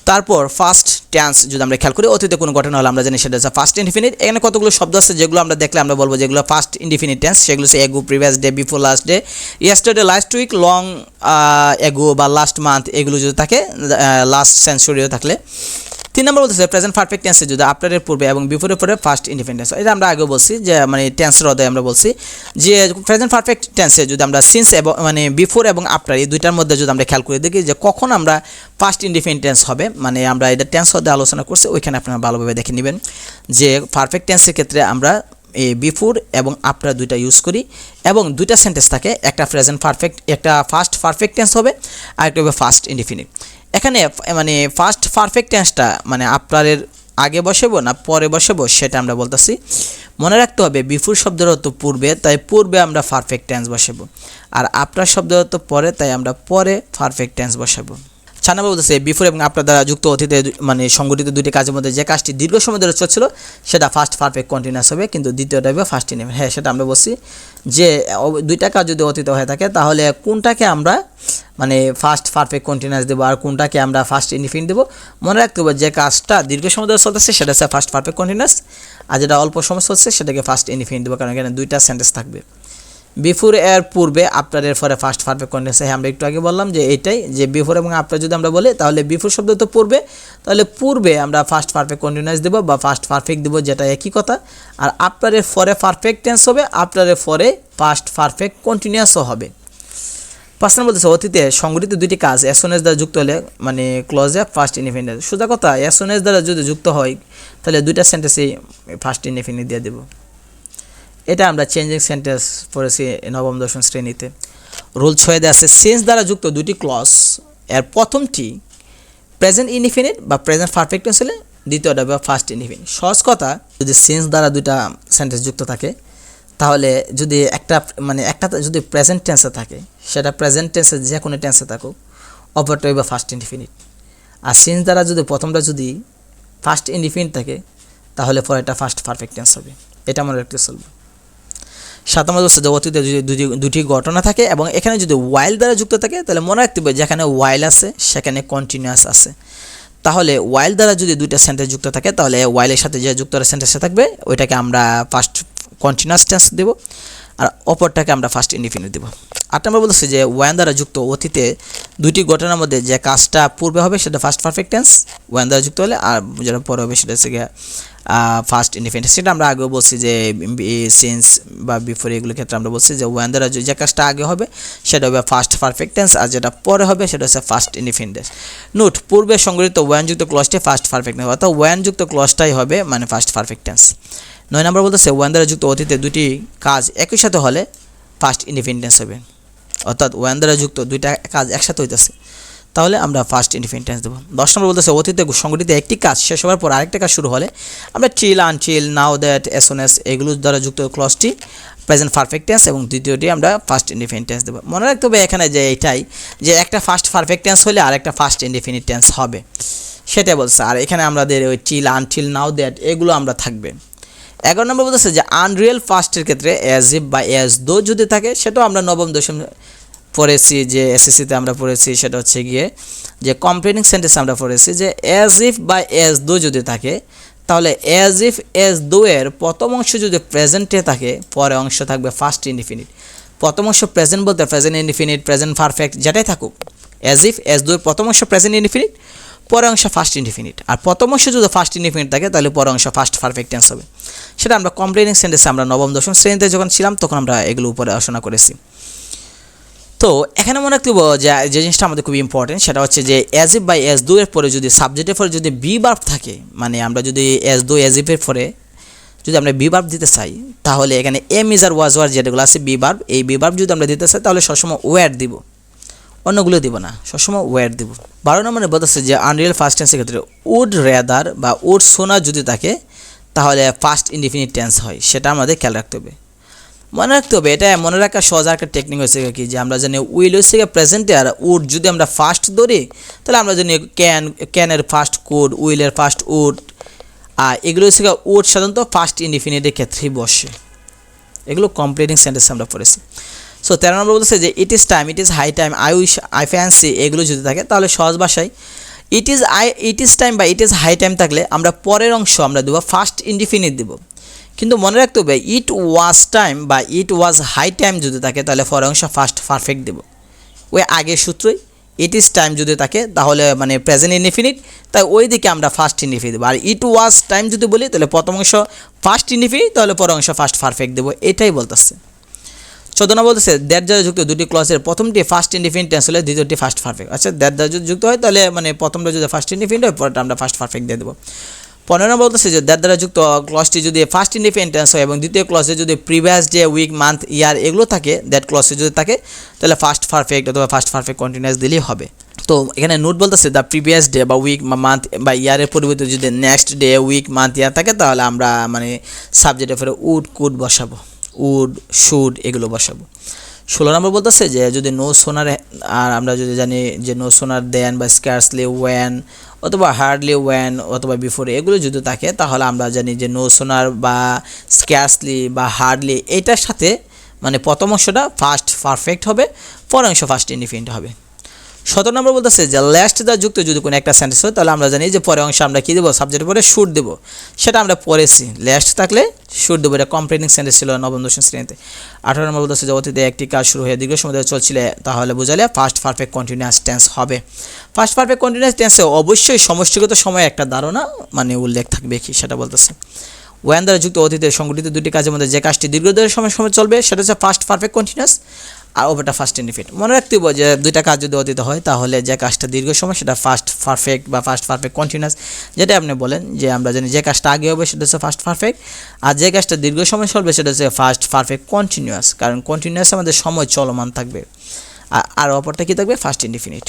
তারপর first tense যদি আমরা খেয়াল করি, অতীতে কোনো ঘটনা হলে আমরা জানি সেটা হচ্ছে ফার্স্ট ইনডিফিনিট। এখানে কতগুলো শব্দ আছে যেগুলো আমরা দেখলে আমরা বলবো যেগুলো ফার্স্ট ইনডিফিনিট টেন্স, সেগুলো হচ্ছে ago, previous day, before last day, yesterday, last week, long ago বা লাস্ট মান্থ, এগুলো যদি থাকে, লাস্ট সেঞ্চুরিও থাকলে। 3 নম্বর বলতেছে প্রেজেন্ট পারফেক্ট টেন্সে যদি আফটারের পূর্বে এবং বিফোরের পরে ফার্স্ট ইনডিফিনিট টেন্স। এটা আমরা আগে বলছি যে মানে টেন্সের অধ্যায়ে আমরা বলছি যে প্রেজেন্ট পারফেক্ট টেন্সে যদি আমরা সিন্স এবং মানে বিফোর এবং আফটার এই দুইটার মধ্যে যদি আমরা খেয়াল করে দেখি যে কখন আমরা ফার্স্ট ইনডিফিনিট টেন্স হবে, মানে আমরা এটা টেন্স অধ্যায়ে আলোচনা করছি, ওইখানে আপনারা ভালোভাবে দেখে নেবেন যে পারফেক্ট টেন্সের ক্ষেত্রে আমরা এই বিফোর এবং আফটার দুইটা ইউজ করি এবং দুইটা সেন্টেন্স থাকে, একটা প্রেজেন্ট পারফেক্ট, একটা ফার্স্ট পারফেক্ট টেন্স হবে আর একটা হবে ফার্স্ট ইনডিফিনিট। এখানে মানে ফার্স্ট পারফেক্ট টেন্সটা মানে আফটারের আগে বসাবো না পরে বসাবো সেটা আমরা বলতেছি। মনে রাখতে হবে বিফোর শব্দের অর্থ পূর্বে, তাই পূর্বে আমরা পারফেক্ট টেন্স বসাবো, আর আফটার শব্দের অর্থ পরে, তাই আমরা পরে পারফেক্ট টেন্স বসাবো। 4 নম্বর বলতেছে বিফোর এবং আফটার দ্বারা যুক্ত অতীতে মানে সংগঠিত দুটি কাজের মধ্যে যে কাজটি দীর্ঘ সময় ধরে চলছিল সেটা ফার্স্ট পারফেক্ট কন্টিনিউয়াস হবে, কিন্তু দ্বিতীয়টা হবে ফার্স্ট ইনডিফিনিট। হ্যাঁ, সেটা আমরা বলছি যে দুইটা কাজ যদি অতীতে হয়ে থাকে তাহলে কোনটাকে আমরা মানে ফার্স্ট পারফেক্ট কন্টিনিউয়াস দেবো আর কোনটাকে আমরা ফার্স্ট ইনডিফিনিট দেবো। মনে রাখতে হবে যে কাজটা দীর্ঘ সময় ধরে চলতেছে সেটা হচ্ছে ফার্স্ট পারফেক্ট কন্টিনিউয়াস, আর যেটা অল্প সময় চলছে সেটাকে ফার্স্ট ইনডিফিনিট দেবো, কারণ এখানে দুইটা সেন্টেন্স থাকবে। বিফোর এর পূর্বে আফটারের পরে ফার্স্ট পারফেক্ট কন্টিনিউয়াস। হ্যাঁ, আমরা একটু আগে বললাম যে এইটাই যে বিফোর এবং আফটার যদি আমরা বলি তাহলে বিফোর শব্দ তো পূর্বে, তাহলে পূর্বে আমরা ফার্স্ট পারফেক্ট কন্টিনিউয়াস দেবো বা ফার্স্ট পারফেক্ট দেবো, যেটা একই কথা। আর আফটারের পরে পারফেক্ট টেন্স হবে, আফটারের পরে ফার্স্ট পারফেক্ট কন্টিনিউয়াসও হবে। 5 নম্বর বলতেছে অতীতে সংগঠিত দুইটি কাজ এস ওন এস দ্বারা যুক্ত হলে মানে ক্লজে ফার্স্ট ইনডিফিনিট। সোজা কথা, এস ওন এস দ্বারা যদি যুক্ত হয় তাহলে দুইটা সেন্টেন্সেই ফার্স্ট ইনডিফিনিট দিয়ে দেবো। এটা আমরা চেঞ্জিং সেন্টেন্স পড়েছি নবম দশম শ্রেণীতে। রুল 6 দিয়ে আছে সিন্স দ্বারা যুক্ত দুটি ক্লজ এর প্রথমটি প্রেজেন্ট ইনডিফিনিট বা প্রেজেন্ট পারফেক্ট টেন্স হলে দ্বিতীয়টা বা ফার্স্ট ইনডিফিনিট। সহজ কথা, যদি সিন্স দ্বারা দুইটা সেন্টেন্স যুক্ত থাকে তাহলে যদি একটা যদি প্রেজেন্ট টেন্সে থাকে সেটা প্রেজেন্ট টেন্সে যে কোনো টেন্সে থাকুক, অপরটা বা ফার্স্ট ইনডিফিনিট। আর সিন্স দ্বারা যদি প্রথমটা যদি ফার্স্ট ইনডিফিনিট থাকে তাহলে পরেরটা ফার্স্ট পারফেক্ট টেন্স হবে। এটা মনে রাখতে চলবে। 7 নম্বর বলছে যে অতীতে যদি দুটি ঘটনা থাকে এবং এখানে যদি ওয়াইল দ্বারা যুক্ত থাকে তাহলে মনে রাখতে হবে যেখানে ওয়াইল আছে সেখানে কন্টিনিউয়াস আছে। তাহলে ওয়াইল দ্বারা যদি দুইটা সেন্টেন্স যুক্ত থাকে তাহলে ওয়াইলের সাথে যে যুক্ত সেন্টেন্সে থাকবে ওইটাকে আমরা ফার্স্ট কন্টিনিউয়াস টেন্স দেবো আর অপরটাকে আমরা ফার্স্ট ইনডিফিনিট দেবো। 8 নম্বর বলছে যে ওয়ান দ্বারা যুক্ত অতীতে দুইটি ঘটনার মধ্যে যে কাজটা পূর্বে হবে সেটা ফার্স্ট পারফেক্ট টেন্স, ওয়ান দ্বারা যুক্ত হলে, আর যেটা পরে হবে সেটা হচ্ছে ফার্স্ট ইনডিফিনিট। সেটা আমরা আগেও বলছি যে সিন্স বা বিফোর এগুলোর ক্ষেত্রে আমরা বলছি যে ওয়ান দ্বারা যে কাজটা আগে হবে সেটা হবে ফার্স্ট পারফেক্ট টেন্স, আর যেটা পরে হবে সেটা হচ্ছে ফার্স্ট ইনডিফিনিট। নোট, পূর্বে সংগঠিত ওয়ানযুক্ত ক্লজটি ফার্স্ট পারফেক্ট টেন্স, অর্থাৎ ওয়ানযুক্ত ক্লজটাই হবে মানে ফার্স্ট পারফেক্ট টেন্স। 9 নম্বর বলতেছে ওয়ান দ্বারা যুক্ত অতীতে দুটি কাজ একই সাথে হলে ফার্স্ট ইনডিফিনিট টেন্স হবে, অর্থাৎ ওয়ান দ্বারা যুক্ত দুইটা কাজ একসাথে হইতেছে তাহলে আমরা ফার্স্ট ইনডিফিনিট টেন্স দেবো। 10 নম্বর বলতেছে অতীতে সংগঠিত একটি কাজ শেষ হওয়ার পর আরেকটা কাজ শুরু হলে আমরা till, until, now, that, as soon as এগুলোর দ্বারা যুক্ত ক্লজটি প্রেজেন্ট পারফেক্ট টেন্স এবং দ্বিতীয়টি আমরা ফার্স্ট ইনডিফিনিট টেন্স দেবো। মনে রাখতে হবে এখানে যে এইটাই যে একটা ফার্স্ট পারফেক্ট টেন্স হলে আরেকটা ফার্স্ট ইনডিফিনিট টেন্স হবে সেটাই বলছে, আর এখানে আমাদের ওই টিল, আনটিল, নাও, দ্যাট এগুলো আমরা থাকবে। 11 নম্বর বলতেছে যে আনরিয়েল ফার্স্টের ক্ষেত্রে অ্যাজ ইফ বা অ্যাজ দো যদি থাকে, সেটাও আমরা নবম দশম পড়েছি যে এসএসসিতে আমরা পড়েছি, সেটা হচ্ছে গিয়ে যে কমপ্লিটিং সেন্টেন্স আমরা পড়েছি যে অ্যাজ ইফ বা অ্যাজ দো যদি থাকে তাহলে অ্যাজ ইফ অ্যাজ দো এর প্রথম অংশ যদি প্রেজেন্টে থাকে পরের অংশ থাকবে ফার্স্ট ইনডিফিনিট। প্রথম অংশ প্রেজেন্ট বলতে প্রেজেন্ট ইনডিফিনিট, প্রেজেন্ট পারফেক্ট যেটাই থাকুক, অ্যাজ ইফ অ্যাজ দো এর প্রথম অংশ প্রেজেন্ট ইনডিফিনিট, পরের অংশ ফার্স্ট ইনডিফিনিট, আর প্রথম অংশ যদি ফার্স্ট ইনডিফিনিট থাকে তাহলে পরের অংশ ফার্স্ট পারফেক্ট টেন্স হবে। সেটা আমরা কমপ্লিটিং সেন্টেন্সে আমরা নবম দশম শ্রেণীতে যখন ছিলাম তখন আমরা এগুলো উপরে আলোচনা করেছি। তো এখানে মনে রাখতে হবে যে জিনিসটা আমাদের খুবই ইম্পর্টেন্ট সেটা হচ্ছে যে as if by as though এর পরে যদি সাবজেক্টের পরে যদি বি ভার্ব থাকে, মানে আমরা যদি অ্যাজ দো অ্যাজ ইফের পরে যদি আমরা বি ভার্ব দিতে চাই তাহলে এখানে am is are was were যেগুলো আছে বি ভার্ব, এই বি ভার্ব যদি আমরা দিতে চাই তাহলে সবসময় ওয়ার দিব, অন্যগুলো দিব না, সবসময় ওয়ার দিব। 12 নম্বরে বলতেছে যে আনরিয়েল ফার্স্ট টেন্সের ক্ষেত্রে উড রেদার বা উড সোনা যদি থাকে তাহলে ফার্স্ট ইনডিফিনিট টেন্স হয়, সেটা আমাদের খেয়াল রাখতে হবে। মনে রাখতে হবে এটা মনে রাখার সহজ একটা টেকনিক হচ্ছে কি যে আমরা জানি উইল হচ্ছে প্রেজেন্টে, আর উড যদি আমরা ফার্স্ট ধরি তাহলে আমরা জানি ক্যানের ফার্স্ট কুড, উইলের ফার্স্ট উড, আর এগুলো হচ্ছে উড সাধারণত ফার্স্ট ইনডিফিনিটের ক্ষেত্রেই বসে, এগুলো কমপ্লিটিং সেন্টেন্স আমরা পড়েছি। সো 13 নম্বর বলতেছে যে it is time, it is high time, I wish, I fancy এগুলো যদি থাকে তাহলে সহজ ভাষায় ইট ইজ টাইম বা ইট ইজ হাই টাইম থাকলে আমরা পরের অংশ আমরা দেবো ফার্স্ট ইনডিফিনিট দেব। কিন্তু মনে রাখতে হবে ইট ওয়াজ টাইম বা ইট ওয়াজ হাই টাইম যদি থাকে তাহলে পরের অংশ ফার্স্ট পারফেক্ট দেব। ওই আগের সূত্রই ইট ইজ টাইম যদি থাকে তাহলে মানে প্রেজেন্ট ইনডিফিনিট, তাই ওই দিকে আমরা ফার্স্ট ইনডিফিনিট দেবো। আর ইট ওয়াজ টাইম যদি বলি তাহলে প্রথম অংশ ফার্স্ট ইনডিফিনিট, তাহলে পরের অংশ ফার্স্ট পারফেক্ট দেবো, এটাই বলতেছে। 14 বলতেছে দ্যাট দ্বারা যুক্ত দুটি ক্লজের প্রথমটি ফার্স্ট ইনডিফিনিট টেন্স হলে দ্বিতীয়টি ফার্স্ট পারফেক্ট। আচ্ছা, দ্যাট দ্বারা যদি যুক্ত হয় তাহলে মানে প্রথমটা যদি ফার্স্ট ইনডিফিনিট হয় পরেরটা আমরা ফার্স্ট পারফেক্ট দিয়ে দেবো। 15 বলতেছে যে দ্যাট দ্বারা যুক্ত ক্লজটি যদি ফার্স্ট ইনডিফিনিট টেন্স হয় এবং দ্বিতীয় ক্লজে যদি প্রিভিয়াস ডে, উইক, মান্থ, ইয়ার এগুলো থাকে, দ্যাট ক্লজে যদি থাকে তাহলে ফার্স্ট পারফেক্ট অথবা ফার্স্ট পারফেক্ট কন্টিনিউয়াস দিলেই হবে। তো এখানে নোট বলতেছে দ্য প্রিভিয়াস ডে বা উইক বা মান্থ বা ইয়ারের পরিবর্তে যদি নেক্সট ডে, উইক, মান্থ, ইয়ার থাকে তাহলে আমরা মানে সাবজেক্টের পরে উড, কুড বসাবো, উড, শুড এগুলো বসাবো। 16 নম্বর বলতেছে যে যদি নো সোনার, আর আমরা যদি জানি যে নো সোনার দেন বা স্কার্সলি ওয়েন অথবা হার্ডলি ওয়েন অথবা বিফোর এগুলো যদি থাকে তাহলে আমরা জানি যে নো সোনার বা স্কার্সলি বা হার্ডলি এটার সাথে মানে প্রথম অংশটা ফার্স্ট পারফেক্ট হবে, পরের অংশ ফার্স্ট ইনডিফিনিট হবে। 17 নম্বর বলতেছে যে লাস্ট দ্বারা যুক্ত যদি কোনো একটা সেন্টেন্স হয় তাহলে আমরা জানি যে পরের অংশ আমরা কী দেবো, সাবজেক্টের পরে শুড দেবো, সেটা আমরা পড়েছি। লাস্ট থাকলে শুড দেবো, এটা কমপ্লিটিং সেন্টেন্স ছিল নবম দশম শ্রেণীতে। 18 নম্বর বলতেছে যে অতীতে একটি কাজ শুরু হয়ে দীর্ঘ সময় ধরে চলছিল তাহলে বোঝালে ফার্স্ট পারফেক্ট কন্টিনিউয়াস টেন্স হবে। ফার্স্ট পারফেক্ট কন্টিনিউয়াস টেন্সে অবশ্যই সমষ্টিগত সময় একটা ধারণা মানে উল্লেখ থাকবে কি সেটা বলতেছে। ওয়ান দ্বারা যুক্ত অতীতে সংঘটিত দুটি কাজের মধ্যে যে কাজটি দীর্ঘ সময় চলবে সেটা হচ্ছে ফার্স্ট পারফেক্ট কন্টিনিউয়াস, আর ওটা ফার্স্ট ইনডিফিনিট। মনে রাখতে হবে যে দুইটা কাজ যদি অতীত হয় তাহলে যে কাজটা দীর্ঘ সময় সেটা ফার্স্ট পারফেক্ট বা ফার্স্ট পারফেক্ট কন্টিনিউয়াস, যেটা আপনি বলেন যে আমরা জানি যে কাজটা আগে হবে সেটা হচ্ছে ফার্স্ট পারফেক্ট, আর যে কাজটা দীর্ঘ সময় চলবে সেটা হচ্ছে ফার্স্ট পারফেক্ট কন্টিনিউয়াস, কারণ কন্টিনিউয়াস আমাদের সময় চলমান থাকবে, আর অপরটা কী থাকবে ফার্স্ট ইনডিফিনিট।